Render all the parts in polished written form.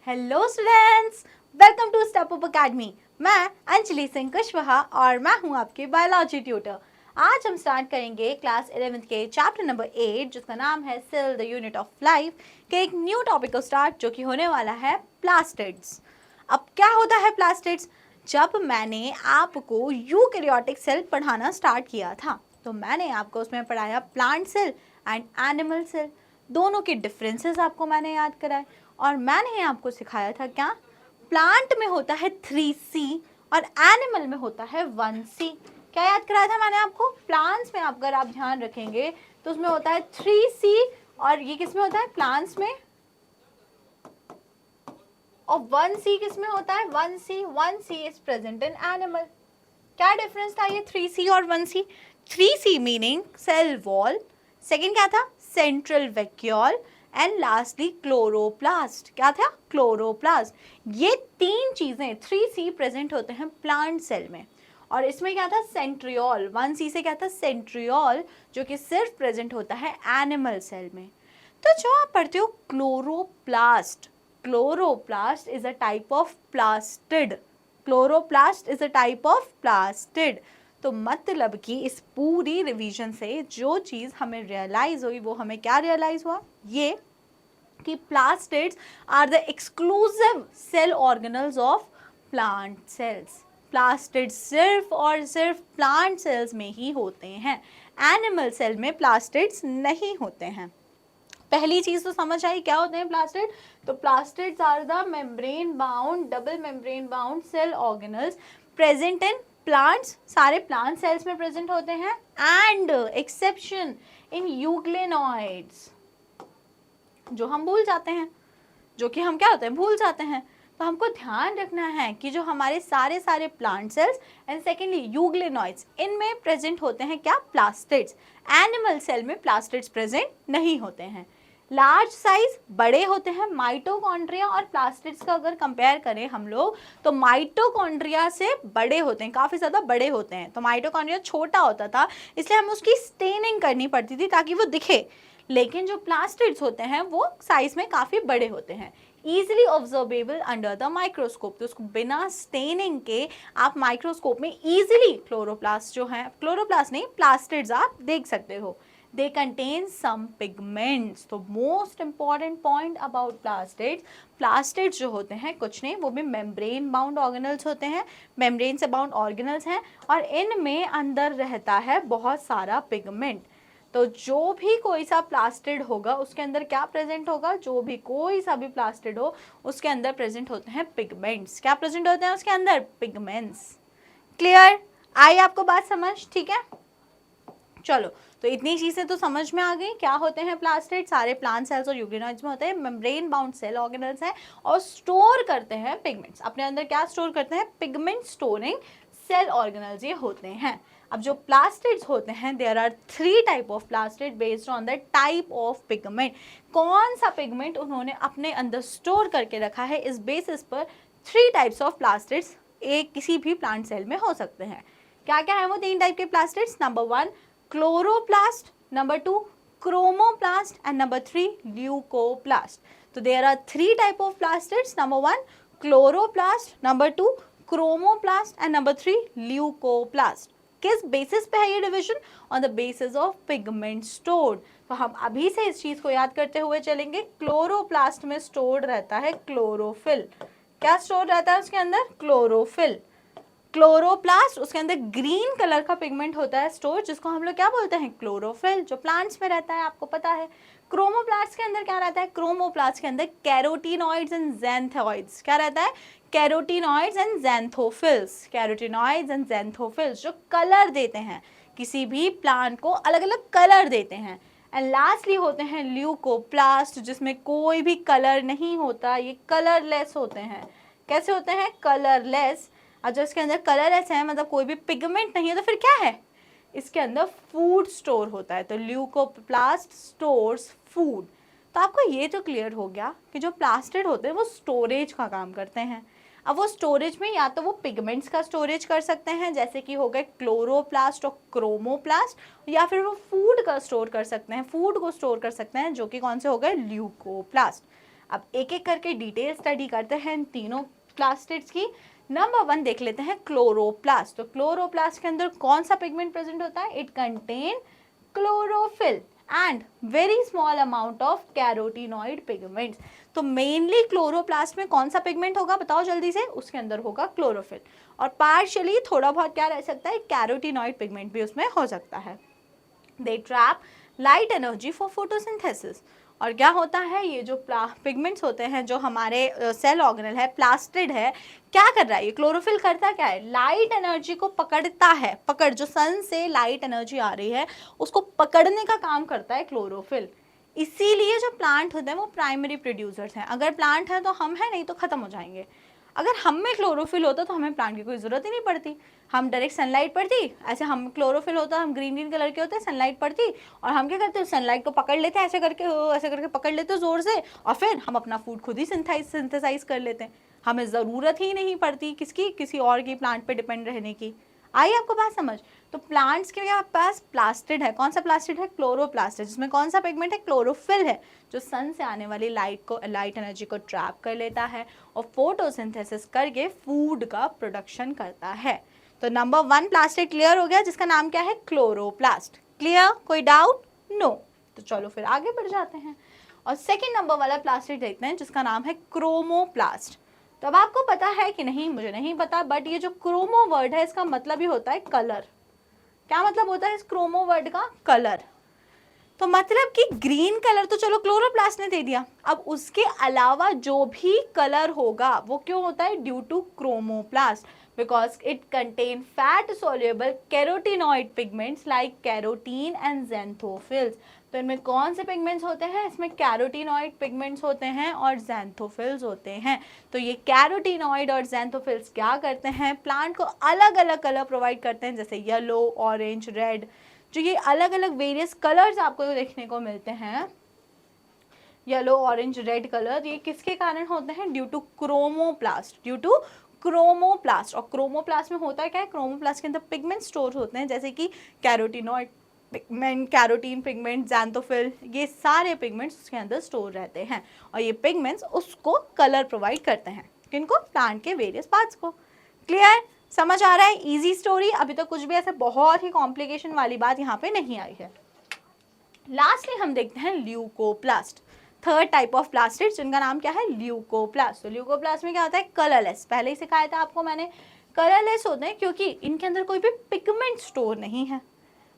Hello students, welcome to step up academy. मैं अंजलि सिंह कुशवाहा और मैं हूं आपकी बायोलॉजी ट्यूटर। आज हम स्टार्ट करेंगे क्लास 11th के चैप्टर नंबर 8 जिसका नाम है cell the unit of life के एक न्यू टॉपिक को स्टार्ट जो कि होने वाला है प्लास्टिड्स। अब क्या होता है प्लास्टिड्स? जब मैंने आपको यूकैरियोटिक सेल पढ़ाना स्टार्ट किया था तो मैंने आपको उसमें पढ़ाया plant cell and animal cell. दोनों के डिफरेंसेस आपको मैंने याद कराए और मैंने आपको सिखाया था क्या, प्लांट में होता है 3C और एनिमल में होता है 1C। क्या याद कराया था मैंने आपको? प्लांट्स में अगर आप ध्यान रखेंगे तो उसमें होता है 3C और ये किस में होता है? प्लांट्स में। और 1C किस में होता है? 1C is present in animal. क्या डिफरेंस था ये 3C और 1C? 3C meaning cell wall, second क्या था? Central vacuole and lastly chloroplast. क्या था? क्लोरोप्लास्ट। ये तीन चीजें 3C प्रेजेंट होते हैं प्लांट सेल में। और इसमें क्या था? सेंट्रियोल। 1C से क्या था? सेंट्रियोल, जो कि सिर्फ प्रेजेंट होता है एनिमल सेल में। तो जो आप पढ़ते हो chloroplast, chloroplast is a type of plastid. Chloroplast is a type of plastid. तो मतलब कि इस पूरी रिवीजन से जो चीज हमें रियलाइज हुई वो हमें क्या रियलाइज हुआ? ये कि plastids are the exclusive cell organelles of plant cells. Plastids सिर्फ और सिर्फ प्लांट सेल्स में ही होते हैं, एनिमल सेल में प्लास्टिड्स नहीं होते हैं। पहली चीज तो समझ आई क्या होते हैं प्लास्टिड? तो plastids are the membrane bound, double membrane bound cell organelles present in plants. सारे प्लांट सेल्स में प्रेजेंट होते हैं एंड एक्सेप्शन इन यूग्लेनॉइड्स, जो हम भूल जाते हैं, जो कि हम क्या होते हैं? भूल जाते हैं। तो हमको ध्यान रखना है कि जो हमारे सारे plant sales and secondly euglenoids, इनमें प्रेजेंट होते हैं क्या? प्लास्टिड्स। एनिमल सेल में प्लास्टिड्स प्रेजेंट नहीं होते हैं। लार्ज साइज, बड़े होते हैं। माइटोकॉन्ड्रिया और प्लास्टिड्स का अगर कंपेयर करें हम लोग तो माइटोकॉन्ड्रिया से बड़े होते हैं, काफ़ी ज़्यादा बड़े होते हैं। तो माइटोकॉन्ड्रिया छोटा होता था इसलिए हमें उसकी स्टेनिंग करनी पड़ती थी ताकि वो दिखे, लेकिन जो प्लास्टिड्स होते हैं वो साइज में काफ़ी बड़े होते हैं। Easily observable under the microscope, तो उसको बिना स्टेनिंग के आप माइक्रोस्कोप में ईजिली क्लोरोप्लास्ट जो है, क्लोरोप्लास्ट नहीं प्लास्टिड्स आप देख सकते हो। They contain some pigments. तो most important point about plastids, plastids जो होते हैं कुछ नहीं, वो भी मेम्ब्रेन बाउंड ऑर्गेनल्स होते हैं, मेम्ब्रेन से बाउंड ऑर्गेनल्स हैं और इनमें अंदर रहता है बहुत सारा पिगमेंट। तो जो भी कोई सा प्लास्टिड होगा उसके अंदर क्या प्रेजेंट होगा? जो भी कोई सा भी प्लास्टिड हो उसके अंदर प्रेजेंट होते हैं पिगमेंट्स। क्या प्रेजेंट होते हैं उसके अंदर? पिगमेंट्स। क्लियर? आई आपको बात समझ? ठीक है, चलो तो इतनी चीजें तो समझ में आ गई। क्या होते हैं प्लास्टिड? सारे प्लांट सेल्स और यूग्रेनॉइड्स में होते हैं, मेम्ब्रेन बाउंड सेल ऑर्गेनल्स हैं और स्टोर करते हैं पिगमेंट्स अपने अंदर। क्या स्टोर करते हैं? पिगमेंट स्टोरिंग सेल ऑर्गेनल्स ये होते हैं। अब जो प्लास्टिड्स होते हैं, there are 3 type of plastid based on the type of pigment. कौन सा पिगमेंट उन्होंने अपने अंदर स्टोर करके रखा है, इस बेसिस पर 3 टाइप्स ऑफ प्लास्टिड्स एक किसी भी प्लांट सेल में हो सकते हैं। क्या क्या है वो 3 टाइप के plastids? Number 1 chloroplast, number 2 chromoplast and number 3 leucoplast. So there are 3 type of plastids. Number 1 chloroplast, number 2 chromoplast and number 3 leucoplast. किस बेसिस पे है ये division? On the basis of pigment stored. तो हम अभी से इस चीज को याद करते हुए चलेंगे। क्लोरोप्लास्ट में स्टोर्ड रहता है क्लोरोफिल। क्या स्टोर रहता है उसके अंदर? क्लोरोफिल। क्लोरोप्लास्ट, उसके अंदर ग्रीन कलर का पिगमेंट होता है स्टोर, जिसको हम लोग क्या बोलते हैं? क्लोरोफिल, जो प्लांट्स में रहता है, आपको पता है। क्रोमोप्लास्ट के अंदर क्या रहता है? क्रोमोप्लास्ट के अंदर कैरोटीनॉइड्स एंड ज़ैंथोइड्स। क्या रहता है? Carotenoids and xanthophylls. Carotenoids and xanthophylls जो कलर देते हैं, किसी भी प्लांट को अलग अलग कलर देते हैं। एंड लास्टली होते हैं ल्यूकोप्लास्ट, जिसमें कोई भी कलर नहीं होता, ये कलरलेस होते हैं। कैसे होते हैं? कलरलेस। और जो इसके अंदर कलरलेस है, मतलब कोई भी पिगमेंट नहीं है, तो फिर क्या है? इसके अंदर फूड स्टोर होता है। तो ल्यूकोप्लास्ट स्टोर्स फूड। तो आपको ये तो क्लियर हो गया कि जो प्लास्टिड होते हैं वो स्टोरेज का काम करते हैं। अब वो स्टोरेज में या तो वो पिगमेंट्स का स्टोरेज कर सकते हैं, जैसे कि हो गए क्लोरोप्लास्ट और क्रोमोप्लास्ट, या फिर वो फूड का स्टोर कर सकते हैं, फूड को स्टोर कर सकते हैं, जो कि कौन से हो गए? ल्यूकोप्लास्ट। अब एक एक करके डिटेल स्टडी करते हैं इन तीनों प्लास्टिड्स की। नंबर 1 देख लेते हैं क्लोरोप्लास्ट। तो क्लोरोप्लास्ट के अंदर कौन सा पिगमेंट प्रेजेंट होता है? It contain chlorophyll and very small amount of carotenoid pigments. तो मेनली क्लोरोप्लास्ट में कौन सा पिगमेंट होगा बताओ जल्दी से? उसके अंदर होगा क्लोरोफिल, और पार्शियली थोड़ा बहुत क्या रह सकता है? कैरोटीनॉइड पिगमेंट भी उसमें हो सकता है। They trap light energy for photosynthesis. और क्या होता है, ये जो पिगमेंट्स होते हैं जो हमारे सेल ऑर्गेनल है, प्लास्टिड है, क्या कर रहा है? ये क्लोरोफिल करता क्या है? लाइट एनर्जी को पकड़ता है। पकड़, जो सन से लाइट एनर्जी आ रही है उसको पकड़ने का काम करता है क्लोरोफिल। इसीलिए जो प्लांट होते हैं वो प्राइमरी प्रोड्यूसर्स हैं। अगर प्लांट है तो हम हैं, नहीं तो खत्म हो जाएंगे। अगर हम में क्लोरोफिल होता तो हमें प्लांट की कोई ज़रूरत ही नहीं पड़ती। हम डायरेक्ट सनलाइट पड़ती, ऐसे हम क्लोरोफिल होता, हम ग्रीन ग्रीन कलर के होते, सनलाइट पड़ती और हम क्या करते हैं? सनलाइट को पकड़ लेते हैं, ऐसे करके पकड़ लेते हैं ज़ोर से, और फिर हम अपना फूड खुद ही सिंथेसाइज कर लेते हैं। हमें ज़रूरत ही नहीं पड़ती किसकी? किसी और की प्लांट पे डिपेंड रहने की। आई आपको बात समझ? तो प्लांट्स के पास प्लास्टिड है। कौन सा प्लास्टिड है? क्लोरोप्लास्ट है, जिसमें कौन सा पिगमेंट है? क्लोरोफिल है, जो सन से आने वाली लाइट एनर्जी को ट्रैप कर लेता है और फोटोसिंथेसिस करके फूड का प्रोडक्शन करता है। तो नंबर 1 प्लास्टिड क्लियर हो गया, जिसका नाम क्या है? क्लोरोप्लास्ट। क्लियर? कोई डाउट? नो। तो चलो फिर आगे बढ़ जाते हैं और सेकेंड नंबर वाला प्लास्टिड देखते हैं, जिसका नाम है क्रोमोप्लास्ट। तो अब आपको पता है कि नहीं, मुझे नहीं पता, बट ये जो क्रोमो वर्ड है इसका मतलब ही होता है कलर। क्या मतलब होता है इस क्रोमो वर्ड का? कलर। तो मतलब कि ग्रीन कलर तो चलो क्लोरोप्लास्ट ने दे दिया, अब उसके अलावा जो भी कलर होगा वो क्यों होता है? Due to chromoplast, because it contain fat soluble carotenoid pigments like carotene and xanthophylls. तो इनमें कौन से पिगमेंट्स होते हैं? इसमें कैरोटीनॉइड पिगमेंट्स होते हैं और ज़ैंथोफिल्स होते हैं। तो ये कैरोटीनॉइड और ज़ैंथोफिल्स क्या करते हैं? प्लांट को अलग अलग कलर प्रोवाइड करते हैं, जैसे येलो, ऑरेंज, रेड। जो ये अलग अलग वेरियस कलर्स आपको देखने को मिलते हैं, येलो, ऑरेंज, रेड कलर, ये किसके कारण होते हैं? Due to chromoplast. Due to chromoplast. और क्रोमोप्लास्ट में होता है क्या है? क्रोमोप्लास्ट के अंदर पिगमेंट स्टोर होते हैं, जैसे कि carotenoid pigment, carotene pigment, xanthophyll, ये सारे पिगमेंट्स उसके अंदर स्टोर रहते हैं और ये पिगमेंट्स उसको कलर प्रोवाइड करते हैं। किनको? प्लांट के वेरियस पार्ट्स को। क्लियर? समझ आ रहा है? Easy story. अभी तक कुछ भी ऐसे बहुत ही कॉम्प्लिकेशन वाली बात यहाँ पे नहीं आई है। लास्टली हम देखते हैं leucoplast, third type of plastid, जिनका नाम क्या है? ल्यूकोप्लास्ट। तो ल्यूकोप्लास्ट में क्या होता है? कलरलेस। पहले ही सिखाया था आपको मैंने, कलरलेस होते हैं क्योंकि इनके अंदर कोई भी पिगमेंट स्टोर नहीं है।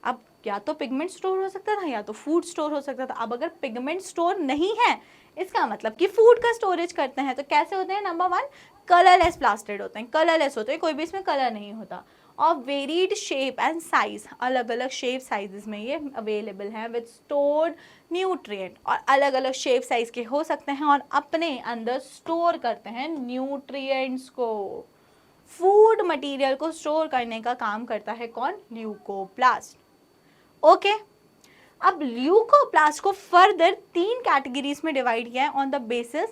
अब या तो पिगमेंट स्टोर हो सकता था या तो फूड स्टोर हो सकता था। अब अगर पिगमेंट स्टोर नहीं है, इसका मतलब कि फूड का स्टोरेज करते हैं। तो कैसे होते हैं? नंबर 1 कलरलेस प्लास्टिड होते हैं। कलरलेस होते हैं, कोई भी इसमें कलर नहीं होता, और वेरीड शेप एंड साइज, अलग अलग शेप साइजेस में ये अवेलेबल हैं विद स्टोर्ड न्यूट्रिएंट। और अलग अलग शेप साइज के हो सकते हैं और अपने अंदर स्टोर करते हैं न्यूट्रिएंट्स को। फूड मटेरियल को स्टोर करने का काम करता है कौन? ल्यूकोप्लास्ट। ओके, अब ल्यूकोप्लास्ट को फर्दर 3 कैटेगरीज में डिवाइड किया है ऑन द बेसिस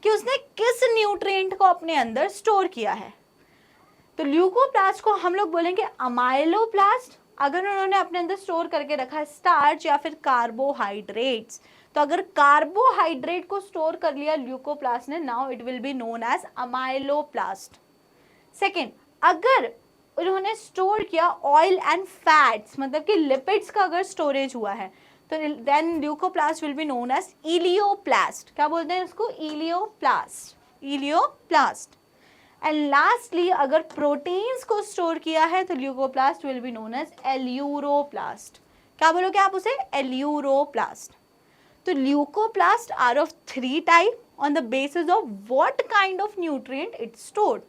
कि उसने किस न्यूट्रिएंट को अपने अंदर स्टोर किया है। तो ल्यूकोप्लास्ट को हम लोग बोलेंगे अमाइलोप्लास्ट, अगर उन्होंने अपने अंदर स्टोर करके रखा है स्टार्च या फिर कार्बोहाइड्रेट्स। तो अगर कार्बोहाइड्रेट को स्टोर कर लिया ल्यूकोप्लास्ट ने, now it will be known as amyloplast. Second, अगर उन्होंने स्टोर किया ऑयल एंड फैट्स, मतलब कि लिपिड्स का अगर स्टोरेज हुआ है, तो then leucoplast will be known as elaioplast. क्या बोलते हैं इसको? इलियोप्लास्ट। इलियोप्लास्ट। एंड लास्टली अगर प्रोटीन्स को स्टोर किया है तो leucoplast will be known as aleuroplast. क्या बोलोगे आप उसे? एल्यूरोप्लास्ट। तो leucoplast are of 3 type on the basis of what kind of nutrient it stored.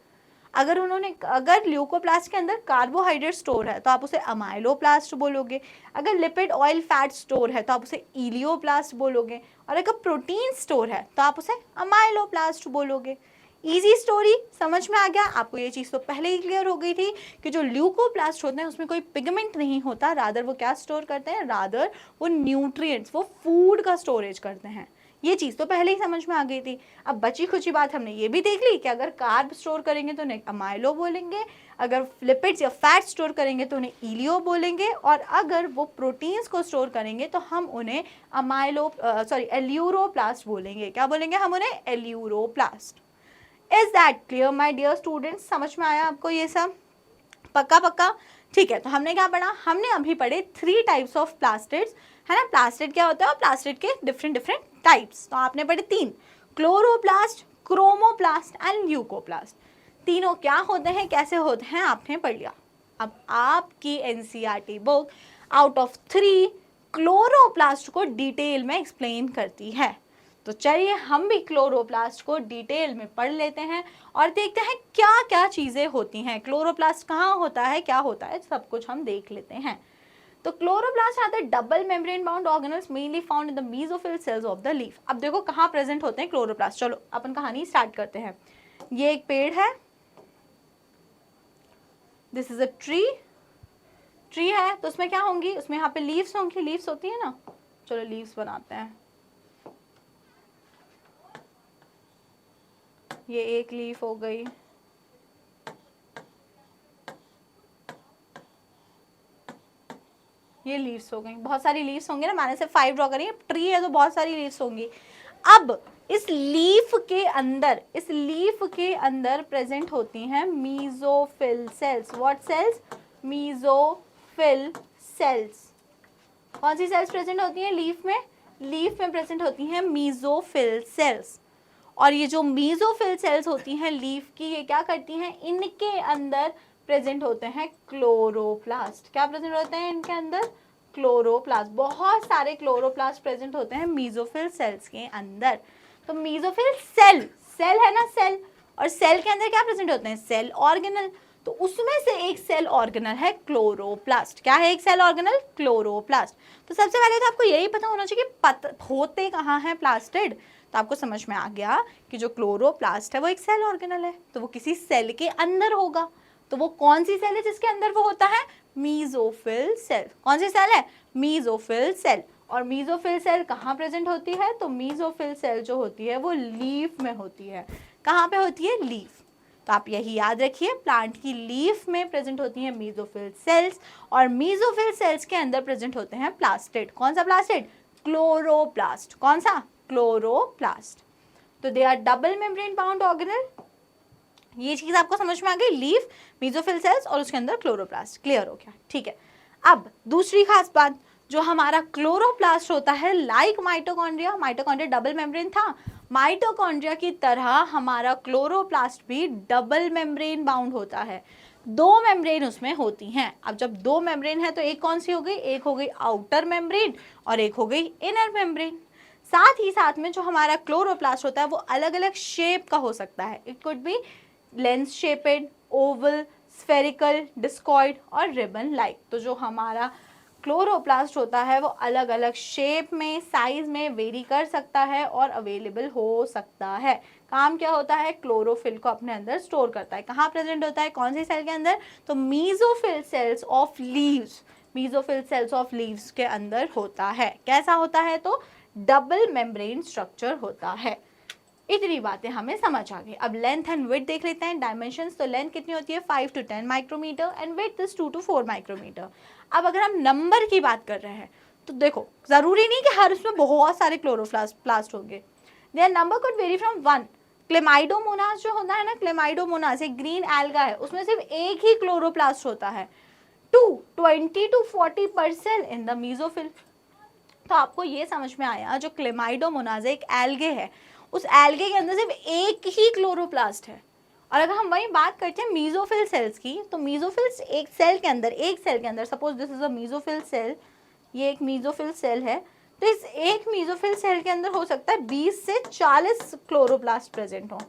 अगर ल्यूकोप्लास्ट के अंदर कार्बोहाइड्रेट स्टोर है तो आप उसे अमाइलोप्लास्ट बोलोगे, अगर लिपिड, ऑयल, फैट स्टोर है तो आप उसे इलियोप्लास्ट बोलोगे, और अगर प्रोटीन स्टोर है तो आप उसे अमाइलोप्लास्ट बोलोगे। इजी स्टोरी, समझ में आ गया आपको? ये चीज़ तो पहले ही क्लियर हो गई थी कि जो ल्यूकोप्लास्ट होते हैं उसमें कोई पिगमेंट नहीं होता, रादर वो क्या स्टोर करते हैं? रादर वो न्यूट्रिएंट्स, वो फूड का स्टोरेज करते हैं। ये चीज़ तो पहले ही समझ में आ गई थी। अब बची खुची बात हमने ये भी देख ली कि अगर कार्ब स्टोर करेंगे तो उन्हें अमाइलो बोलेंगे, अगर लिपिड्स या फैट स्टोर करेंगे तो उन्हें इलियो बोलेंगे, और अगर वो प्रोटीन्स को स्टोर करेंगे तो हम उन्हें एल्यूरोप्लास्ट बोलेंगे। क्या बोलेंगे हम उन्हें? Aleuroplast. Is that clear my dear students? समझ में आया आपको ये सब? पक्का पक्का? ठीक है, तो हमने क्या पढ़ा? हमने अभी पढ़े 3 टाइप्स ऑफ प्लास्टिड्स, है ना। प्लास्टिड क्या होता है और प्लास्टिड के डिफरेंट टाइप्स। तो आपने पढ़े 3, क्लोरोप्लास्ट, क्रोमोप्लास्ट एंड ल्यूकोप्लास्ट। तीनों क्या होते हैं, कैसे होते हैं, आपने पढ़ लिया। अब आपकी NCERT book out of 3 chloroplast को डिटेल में एक्सप्लेन करती है। तो चलिए हम भी क्लोरोप्लास्ट को डिटेल में पढ़ लेते हैं और देखते हैं क्या क्या चीज़ें होती हैं, क्लोरोप्लास्ट कहाँ होता है, क्या होता है, सब कुछ हम देख लेते हैं। तो chloroplast are the double membrane bound organelles mainly found in the mesophyll cells of the leaf. अब देखो कहाँ प्रेजेंट होते हैं क्लोरोप्लास्ट। चलो अपन कहानी स्टार्ट करते हैं। ये एक पेड़ है, दिस इज अ ट्री है, तो उसमें क्या होंगी, उसमें यहाँ पे लीव्स होंगी, लीव्स होती है ना। चलो लीव्स बनाते हैं। ये एक लीफ हो गई, ये लीव्स हो गई, बहुत सारी लीव्स होंगी ना, मैंने सिर्फ 5 ड्रॉ करी है, ट्री है तो बहुत सारी लीव्स होंगी। अब इस लीफ के अंदर प्रेजेंट होती हैं mesophyll cells. What cells? Mesophyll cells. कौन सी सेल्स प्रेजेंट होती हैं लीफ में? लीफ में प्रेजेंट होती हैं मीजोफिल सेल्स। और ये जो मीजोफिल सेल्स होती हैं लीफ की, ये क्या करती हैं, इनके अंदर प्रेजेंट होते हैं क्लोरोप्लास्ट। क्या प्रेजेंट होते हैं इनके अंदर? क्लोरोप्लास्ट। बहुत सारे क्लोरोप्लास्ट प्रेजेंट होते हैं मीजोफिल सेल्स के अंदर। तो मीजोफिल सेल है ना, सेल, और सेल के अंदर क्या प्रेजेंट होते हैं? Cell organelle. तो उसमें से एक सेल ऑर्गेनल है क्लोरोप्लास्ट। क्या है एक सेल ऑर्गेनल? क्लोरोप्लास्ट। तो सबसे पहले तो आपको यही पता होना चाहिए कि होते कहाँ हैं प्लास्टिड। तो आपको समझ में आ गया कि जो क्लोरोप्लास्ट है वो एक सेल ऑर्गेनल है, तो वो किसी सेल के अंदर होगा। तो वो कौन सी सेल है जिसके अंदर वो होता है? Mesophyll cell. कौन सी सेल है? Mesophyll cell. और मीजोफिल सेल कहाँ प्रेजेंट होती है? तो मीजोफिल सेल जो होती है वो लीफ में होती है। कहाँ पे होती है? लीफ। तो आप यही याद रखिए, प्लांट की लीफ में प्रेजेंट होती है मीजोफिल सेल्स, और मीजोफिल सेल्स के अंदर प्रेजेंट होते हैं प्लास्टिड। कौन सा प्लास्टिड? क्लोरोप्लास्ट। कौन सा? क्लोरोप्लास्ट। तो they are double membrane bound organelle. ये चीज आपको समझ में आ गई, लीफ, मीजोफिल सेल्स और उसके अंदर क्लोरोप्लास्ट। क्लियर हो गया? ठीक है। अब दूसरी खास बात, जो हमारा क्लोरोप्लास्ट होता है like mitochondria, mitochondria double membrane था, माइटोकॉन्ड्रिया की तरह हमारा क्लोरोप्लास्ट भी डबल मेम्ब्रेन बाउंड होता है। 2 मेम्ब्रेन उसमें होती हैं। अब जब 2 मेम्ब्रेन है तो एक कौन सी हो गई? एक हो गई आउटर मेम्ब्रेन और एक हो गई इनर मेम्ब्रेन। साथ ही साथ में जो हमारा क्लोरोप्लास्ट होता है वो अलग अलग शेप का हो सकता है। It could be lens shaped, Oval, spherical, discoid और रिबन लाइक। तो जो हमारा क्लोरोप्लास्ट होता है वो अलग अलग शेप में, साइज में वेरी कर सकता है और अवेलेबल हो सकता है। काम क्या होता है? क्लोरोफिल को अपने अंदर स्टोर करता है। कहाँ प्रेजेंट होता है? कौन सी सेल के अंदर? तो mesophyll cells of leaves, mesophyll cells of leaves के अंदर होता है। कैसा होता है? तो डबल मेम्ब्रेन स्ट्रक्चर होता है। इतनी बातें हमें समझ आ गई। अब लेंथ एंड विड्थ देख लेते हैं, डायमेंशंस। तो लेंथ कितनी होती है? 5 to 10 micrometre and width is 2 to 4 micrometre. अब अगर हम नंबर की बात कर रहे हैं तो देखो, जरूरी नहीं कि हर उसमें बहुत सारे क्लोरोप्लास्ट होंगे। Their number could vary from 1। Chlamydomonas जो होता है ना, क्लेमाइडोमोनास एक ग्रीन एल्गा है, उसमें सिर्फ एक ही क्लोरोप्लास्ट होता है, 20 to 40% इन द मीजोफिल। तो आपको ये समझ में आया, जो क्लेमाइडोमोनास एक एल्गे है, उस एल्गे के अंदर सिर्फ एक ही क्लोरोप्लास्ट है। और अगर हम वही बात करते हैं मीजोफिल सेल्स की, तो मीजोफिल एक सेल के अंदर suppose this is a mesophyll cell, ये एक मीजोफिल सेल है, तो इस एक मीजोफिल सेल के अंदर हो सकता है 20 से 40 क्लोरोप्लास्ट प्रेजेंट हो।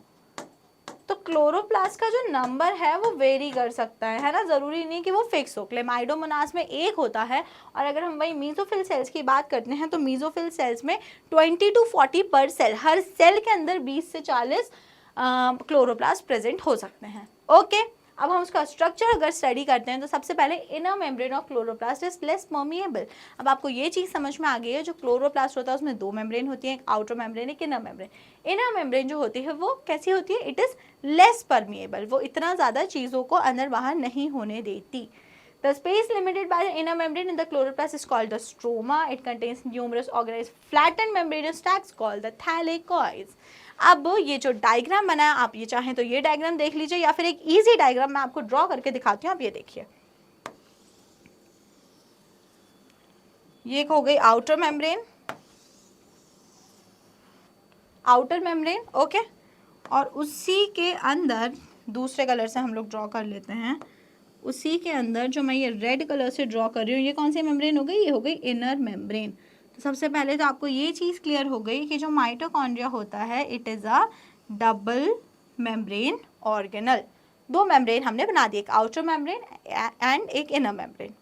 तो क्लोरोप्लास्ट का जो नंबर है वो वेरी कर सकता है ना, जरूरी नहीं कि वो फिक्स हो। क्लेमाइडोमोनास में एक होता है, और अगर हम वही मीजोफिल सेल्स की बात करते हैं तो मीजोफिल सेल्स में 20 to 40 पर सेल, हर सेल के अंदर 20 से 40 क्लोरोप्लास्ट प्रेजेंट हो सकते हैं। ओके, अब हम उसका स्ट्रक्चर अगर स्टडी करते हैं तो सबसे पहले inner membrane of chloroplast is less permeable. अब आपको ये चीज़ समझ में आ गई है, जो क्लोरोप्लास्ट होता है उसमें दो मेम्ब्रेन होती है, एक आउटर मेम्ब्रेन एक इनर मेम्ब्रेन। इनर मेम्ब्रेन जो होती है वो कैसी होती है, इट इज़ लेस परमिएबल, वो इतना ज़्यादा चीज़ों को अंदर बाहर नहीं होने देती। The space limited by the inner membrane in the chloroplast is called the stroma. It contains numerous organized flattened membranous sacs called the thylakoids. अब ये जो डायग्राम बना है, आप ये चाहें तो ये डायग्राम देख लीजिए, या फिर एक इजी डायग्राम मैं आपको ड्रॉ करके दिखाती हूँ। आप ये देखिए, ये हो गई outer membrane, outer membrane, okay. और उसी के अंदर दूसरे कलर से हम लोग ड्रॉ कर लेते हैं, उसी के अंदर जो मैं ये रेड कलर से ड्रॉ कर रही हूँ, ये कौन सी मेम्ब्रेन हो गई, ये हो गई इनर मेम्ब्रेन। तो सबसे पहले तो आपको ये चीज़ क्लियर हो गई कि जो माइटोकॉन्ड्रिया होता है it is a double membrane organelle. दो मेम्ब्रेन हमने बना दी, एक आउटर मेम्ब्रेन एंड एक इनर मेम्ब्रेन।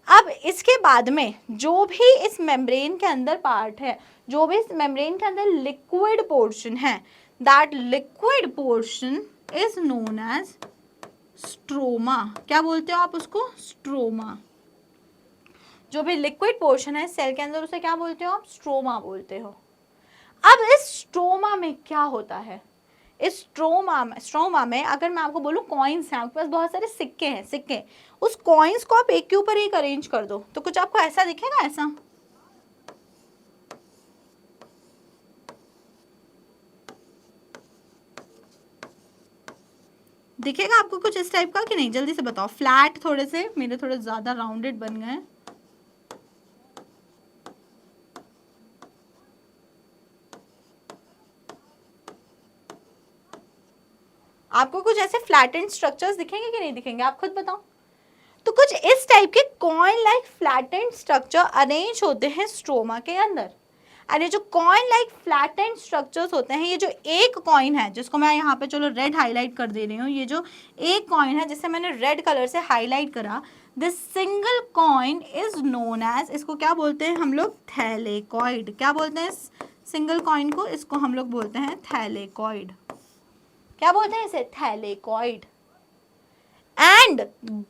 अब इसके बाद में जो भी इस मेम्ब्रेन के अंदर पार्ट है, जो भी इस मेम्ब्रेन के अंदर लिक्विड पोर्शन है, that liquid portion is known as stroma. क्या बोलते हो आप उसको, स्ट्रोमा। जो भी लिक्विड पोर्शन है सेल के अंदर उसे क्या बोलते हो आप, स्ट्रोमा बोलते हो। अब इस स्ट्रोमा में क्या होता है, इस स्ट्रोमा में अगर मैं आपको बोलूं कॉइन्स हैं, आपके पास बहुत सारे सिक्के हैं, सिक्के, उस कॉइन्स को आप एक के ऊपर एक अरेंज कर दो तो कुछ आपको ऐसा दिखेगा, ऐसा दिखेगा आपको कुछ इस टाइप का कि नहीं, जल्दी से बताओ। फ्लैट थोड़े से, मेरे थोड़े ज्यादा राउंडेड बन गए। आपको कुछ ऐसे फ्लैटेंड स्ट्रक्चर्स दिखेंगे कि नहीं दिखेंगे, आप खुद बताओ। तो कुछ इस टाइप के coin like flattened structure arrange होते हैं स्ट्रोमा के अंदर। और ये जो कॉइन लाइक फ्लैटेंड स्ट्रक्चर्स होते हैं, ये जो एक कॉइन है जिसको मैं यहाँ पे चलो रेड हाईलाइट कर दे रही हूँ, ये जो एक कॉइन है जिसे मैंने रेड कलर से हाईलाइट करा, this single coin is known as, इसको क्या बोलते हैं हम लोग, थैलेकॉइड। क्या बोलते हैं इस सिंगल कॉइन को, इसको हम लोग बोलते हैं थैलेकॉइड। क्या बोलते हैं इसे, थैलेकॉइड। एंड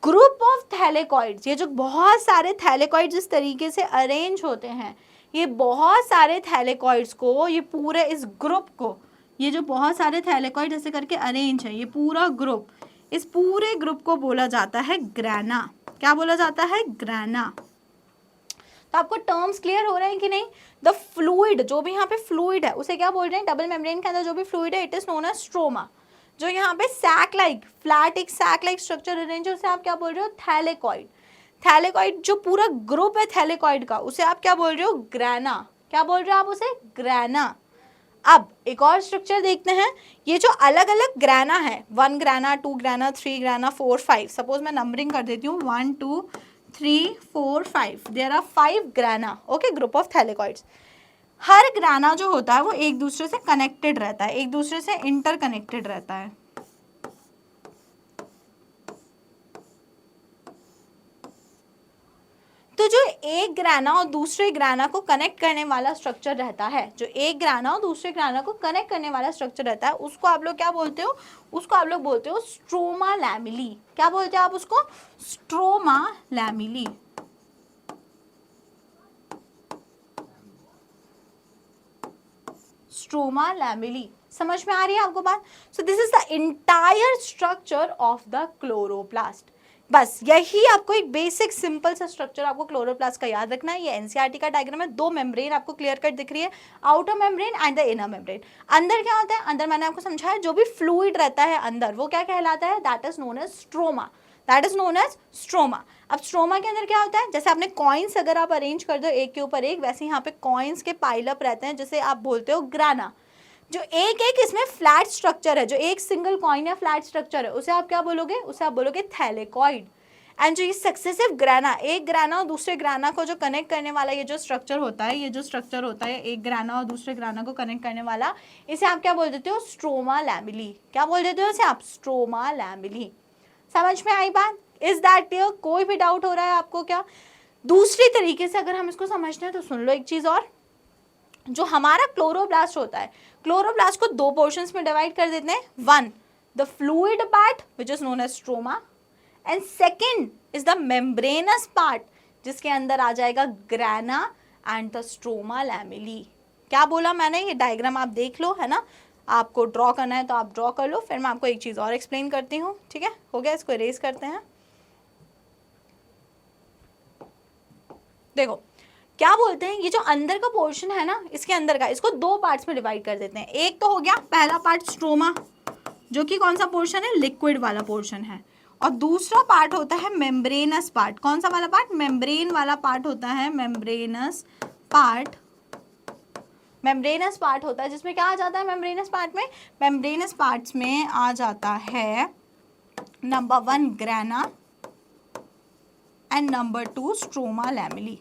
ग्रुप ऑफ थैलेकॉइड्स, ये जो बहुत सारे थैलेकॉइड्स इस तरीके से अरेंज होते हैं, ये बहुत सारे थैलेकॉइड्स को, ये पूरे इस ग्रुप को, ये जो बहुत सारे थैलेकॉइड ऐसे करके अरेंज है, ये पूरा ग्रुप, इस पूरे ग्रुप को बोला जाता है ग्रैना। क्या बोला जाता है, ग्रैना। तो आपको टर्म्स क्लियर हो रहे हैं कि नहीं। द फ्लूइड, जो भी यहाँ पे फ्लूइड है उसे क्या बोल रहे हैं, डबल मेम्ब्रेन के अंदर जो भी फ्लूइड है it is known as stroma. जो यहाँ पे सैक लाइक, फ्लैट एक सैक लाइक स्ट्रक्चर अरेंज है उसे आप क्या बोल रहे हो, थैलेकॉइड। थैलेकॉइड जो पूरा ग्रुप है थैलेकॉइड का उसे आप क्या बोल रहे हो, ग्रैना। क्या बोल रहे हो आप उसे, ग्रैना। अब एक और स्ट्रक्चर देखते हैं, ये जो अलग अलग ग्रैना है, 1 ग्रैना, 2 ग्रैना, 3 ग्रैना, 4, 5, सपोज मैं नंबरिंग कर देती हूँ 1 2 3 4 5, there are 5 grana, okay, group of thylakoids. हर ग्राना जो होता है वो एक दूसरे से कनेक्टेड रहता है, एक दूसरे से इंटरकनेक्टेड रहता है। तो जो एक ग्राना और दूसरे ग्राना को कनेक्ट करने वाला स्ट्रक्चर रहता है, जो एक ग्राना और दूसरे ग्राना को कनेक्ट करने वाला स्ट्रक्चर रहता है, उसको आप लोग क्या बोलते हो, उसको आप लोग बोलते हो स्ट्रोमा लैमिली। क्या बोलते हो आप उसको, स्ट्रोमा लैमिली। Stroma lamellae. समझ में आ रही है आपको बात। So this is the entire structure of the chloroplast. बस यही आपको एक बेसिक सिंपल सा स्ट्रक्चर आपको क्लोरोप्लास्ट का याद रखना है। ये एनसीईआरटी का डायग्राम है, दो मेम्ब्रेन आपको क्लियर कट दिख रही है, outer membrane and the inner membrane. अंदर क्या होता है, अंदर मैंने आपको समझाया जो भी फ्लूइड रहता है अंदर वो क्या कहलाता है, that is known as stroma, that is known as stroma. अब स्ट्रोमा के अंदर क्या होता है, जैसे आपने कॉइन्स अगर आप अरेंज कर दो एक के ऊपर एक, वैसे यहाँ पे कॉइन्स के पाइलअप रहते हैं जिसे आप बोलते हो ग्राना। जो एक एक इसमें फ्लैट स्ट्रक्चर है, जो एक सिंगल कॉइन या फ्लैट स्ट्रक्चर है, उसे आप क्या बोलोगे, उसे आप बोलोगे थैलेकॉइड। एंड जो ये सक्सेसिव ग्राना, एक ग्राना और दूसरे ग्राना को जो कनेक्ट करने वाला ये जो स्ट्रक्चर होता है, ये जो स्ट्रक्चर होता है एक ग्राना और दूसरे ग्राना को कनेक्ट करने वाला, इसे आप क्या बोल देते हो, स्ट्रोमा लैमिली। क्या बोल देते हो इसे आप, स्ट्रोमा लैमिली। समझ में आई बात, इज दैट क्लियर, कोई भी डाउट हो रहा है आपको क्या। दूसरी तरीके से अगर हम इसको समझते हैं तो सुन लो एक चीज और, जो हमारा क्लोरोप्लास्ट होता है, क्लोरोप्लास्ट को दो पोर्शंस में डिवाइड कर देते हैं, 1 the fluid part which is known as stroma, and second is the membranous part जिसके अंदर आ जाएगा grana and the stroma lamella. क्या बोला मैंने, ये डायग्राम आप देख लो, है ना, आपको ड्रॉ करना है तो आप ड्रॉ कर लो, फिर मैं आपको एक चीज़ और एक्सप्लेन करती हूँ, ठीक है, हो गया, इसको इरेज करते हैं। देखो क्या बोलते हैं, ये जो अंदर का पोर्शन है ना, इसके अंदर का, इसको दो पार्ट्स में डिवाइड कर देते हैं। एक तो हो गया पहला पार्ट स्ट्रोमा, जो कि कौन सा पोर्शन है, लिक्विड वाला पोर्शन है, और दूसरा पार्ट होता है मेम्ब्रेनस पार्ट। कौन सा वाला पार्ट, मेम्ब्रेन वाला पार्ट होता है, मेम्ब्रेनस पार्ट। मेम्ब्रेनस पार्ट होता है जिसमें क्या आ जाता है, मेम्ब्रेनस पार्ट में, मेम्ब्रेनस पार्ट्स में आ जाता है number 1 ग्राना and number 2 stroma lamellae.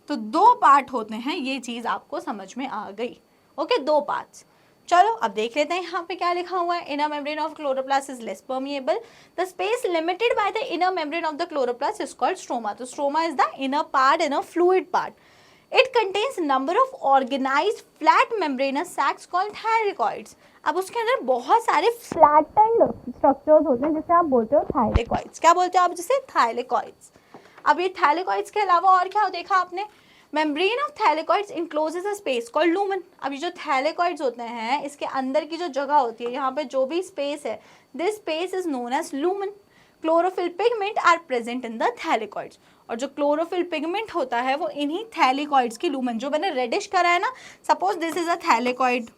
तो दो पार्ट होते हैं, ये चीज आपको समझ में आ गई। ओके, दो पार्ट्स। चलो अब देख लेते हैं यहाँ पे क्या लिखा हुआ है। Inner membrane of chloroplast is less permeable, the space limited by the inner membrane of the chloroplast is called stroma. तो stroma is the inner part, inner fluid part. It contains number of organised flat membranous sacs called thylakoids. अब उसके अंदर बहुत सारे flattened structures होते हैं जिसे आप बोलते हो थायलेकॉइड्स। क्या बोलते हो आप जिसे, थायलेकॉइड्स। अब ये थायलेकॉइड्स के अलावा और क्या देखा आपने, membrane of thylakoids encloses a space called lumen. अब ये जो थैलेकॉइड्स होते हैं, इसके अंदर की जो जगह होती है, यहाँ पे जो भी स्पेस है, this space is known as lumen. Chlorophyll pigment are present in the thylakoids, और जो क्लोरोफिल पिगमेंट होता है वो इन्हीं थैलेकॉइड्स की लूमेन, जो मैंने रेडिश करा है ना, suppose this is a thylakoid,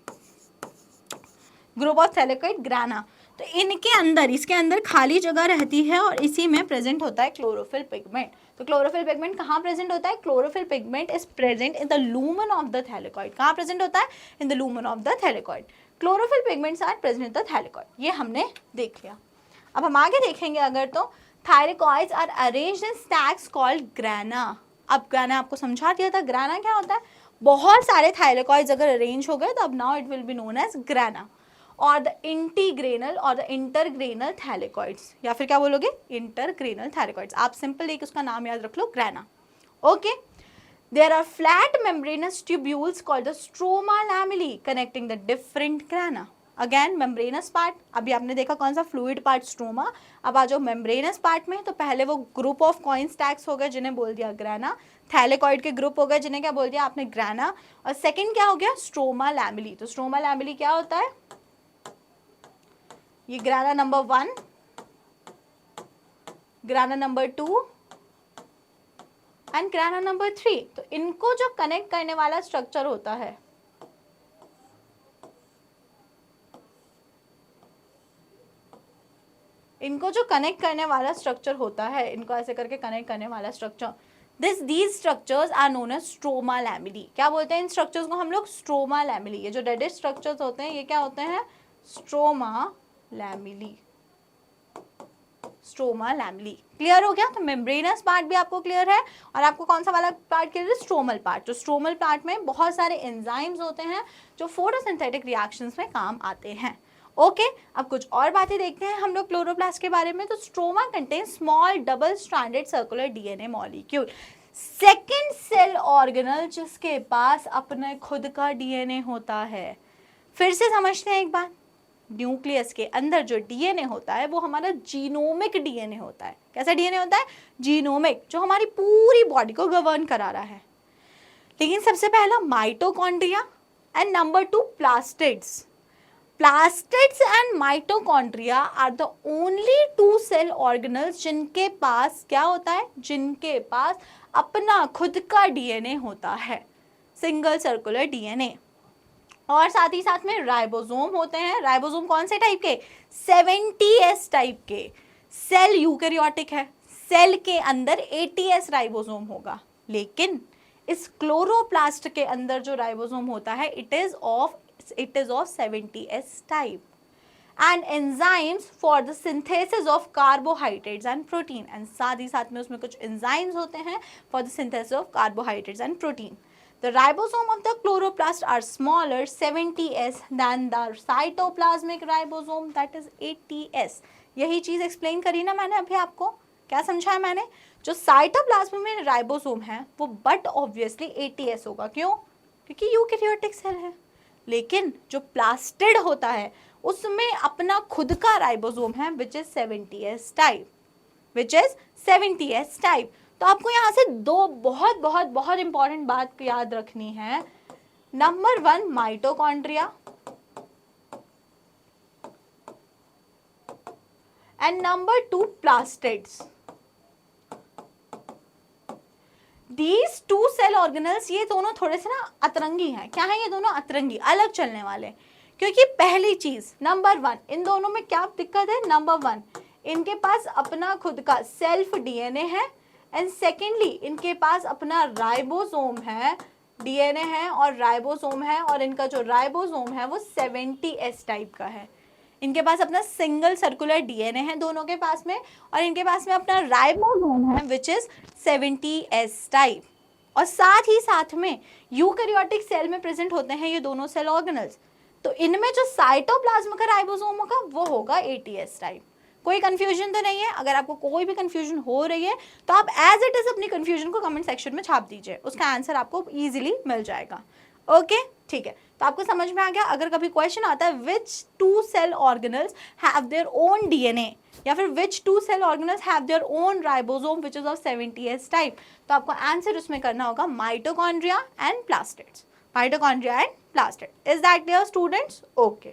group of thylakoid ग्राना, तो इनके अंदर, इसके अंदर खाली जगह रहती है और इसी में प्रेजेंट होता है क्लोरोफिल पिगमेंट। तो क्लोरोफिल पिगमेंट कहाँ प्रेजेंट होता है, chlorophyll pigment is present in the lumen of the thylakoid. कहाँ प्रेजेंट होता है, in the lumen of the thylakoid. Chlorophyll pigments are present in the thylakoid, ये हमने देख लिया। अब हम आगे देखेंगे अगर, तो thylakoids are arranged in stacks called grana. अब ग्राना आपको समझा दिया था, ग्राना क्या होता है, बहुत सारे थायलेकॉइड्स अगर अरेंज हो गए तो अब now it will be known as grana, और द इंटीग्रेनल और द इंटरग्रेनल थैलेकॉइड्स, या फिर क्या बोलोगे, इंटरग्रेनल थैलेकॉइड्स। आप सिंपल एक उसका नाम याद रख लो, grana. Okay, there are flat membranous tubules called the stroma lamellae connecting the different grana. Again membranous part, अभी आपने देखा कौन सा, फ्लूइड पार्ट स्ट्रोमा। अब आ जाओ मेम्ब्रेनस पार्ट में, तो पहले वो ग्रुप ऑफ कॉइन स्टैक्स हो गए जिन्हें बोल दिया ग्राना, थैलेकॉइड के ग्रुप हो गए जिन्हें क्या बोल दिया आपने, ग्राना, और सेकेंड क्या हो गया, स्ट्रोमा लैमेली। तो स्ट्रोमा लैमेली क्या होता है, ये ग्राना नंबर 1, ग्राना नंबर 2 एंड ग्राना नंबर 3। तो इनको जो कनेक्ट करने वाला स्ट्रक्चर होता है, इनको जो कनेक्ट करने वाला स्ट्रक्चर होता है, इनको ऐसे करके कनेक्ट करने वाला structure, these structures are known as stroma lamella। क्या बोलते हैं इन स्ट्रक्चर्स को हम लोग, स्ट्रोमा लैमेली। ये जो रेडिश स्ट्रक्चर्स होते हैं ये क्या होते हैं, stroma lamellae, stroma lamellae. Clear हो गया। तो मेम्ब्रेनस पार्ट भी आपको क्लियर है, और आपको कौन सा वाला पार्ट क्लियर है, स्ट्रोमल पार्ट। तो स्ट्रोमल पार्ट में बहुत सारे एंजाइम्स होते हैं जो फोटोसिंथेटिक रिएक्शंस में काम आते हैं। ओके, अब कुछ और बातें देखते हैं हम लोग क्लोरोप्लास्ट के बारे में। तो stroma contain small double stranded circular DNA molecule. Second cell organelle जिसके पास अपने खुद का डीएनए होता है। फिर से समझते हैं एक बार, न्यूक्लियस के अंदर जो डीएनए होता है वो हमारा जीनोमिक डीएनए होता है। कैसा डीएनए होता है, जीनोमिक, जो हमारी पूरी बॉडी को गवर्न करा रहा है। लेकिन सबसे पहला mitochondria and number 2 plastids. Plastids and mitochondria are the only 2 cell organelles जिनके पास क्या होता है, जिनके पास अपना खुद का डीएनए होता है, सिंगल सर्कुलर डीएनए। और साथ ही साथ में राइबोसोम होते हैं। राइबोसोम कौन से टाइप के, 70S टाइप के। सेल यूकैरियोटिक है, सेल के अंदर 80S राइबोसोम होगा, लेकिन इस क्लोरोप्लास्ट के अंदर जो राइबोसोम होता है it is of 70S type. And enzymes for the synthesis of carbohydrates and protein, and साथ ही साथ में उसमें कुछ एंजाइम्स होते हैं for the synthesis of carbohydrates and protein. The ribosome of the chloroplast are smaller 70S than the cytoplasmic ribosome that is 80S। यही चीज explain करी ना मैंने अभी आपको, क्या समझा है मैंने, जो साइटोप्लाज्म में राइबोसोम है वो बट ऑब्वियसली 80S होगा। क्यों, क्योंकि यूकैरियोटिक सेल है। लेकिन जो प्लास्टिड होता है उसमें अपना खुद का राइबोसोम है which is 70s type, which is 70s type. तो आपको यहाँ से दो बहुत बहुत बहुत इंपॉर्टेंट बात याद रखनी है। Number 1 mitochondria and number 2 plastids. These two cell organelles, ये दोनों थोड़े से ना अतरंगी हैं। क्या है ये दोनों? अतरंगी, अलग चलने वाले। क्योंकि पहली चीज नंबर 1, इन दोनों में क्या दिक्कत है? नंबर 1, इनके पास अपना खुद का सेल्फ डीएनए है एंड सेकेंडली इनके पास अपना राइबोसोम है, डीएनए है और राइबोसोम है, और इनका जो राइबोसोम है वो 70s टाइप का है। इनके पास अपना सिंगल सर्कुलर डीएनए है दोनों के पास में, और इनके पास में अपना राइबोसोम है विच इज 70s टाइप। और साथ ही साथ में यूकैरियोटिक सेल में प्रेजेंट होते हैं ये दोनों सेल ऑर्गेनल्स। तो इनमें जो साइटोप्लाज्म का राइबोसोम होगा वो होगा 80s टाइप। कोई कंफ्यूजन तो नहीं है? अगर आपको कोई भी कंफ्यूजन हो रही है तो आप एज इट इज अपनी कंफ्यूजन को कमेंट सेक्शन में छाप दीजिए, उसका आंसर आपको इजीली मिल जाएगा। ओके, ठीक है। तो आपको समझ में आ गया। अगर कभी क्वेश्चन आता है which two cell organelles have their own DNA, या फिर which two cell organelles have their own ribosome which is of 70s type, तो आपको आंसर उसमें करना होगा mitochondria and plastids. Mitochondria and plastid. Is that clear students? Okay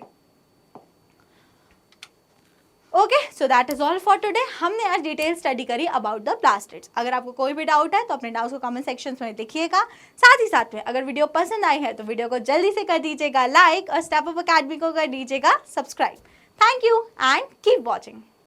okay, so that is all for today. हमने आज detail study करी about the plastids. अगर आपको कोई भी डाउट है तो अपने डाउट्स को कमेंट सेक्शन में लिखिएगा। साथ ही साथ में अगर वीडियो पसंद आई है तो वीडियो को जल्दी से कर दीजिएगा लाइक और स्टेप अप अकेडमी को कर दीजिएगा subscribe. Thank you and keep watching.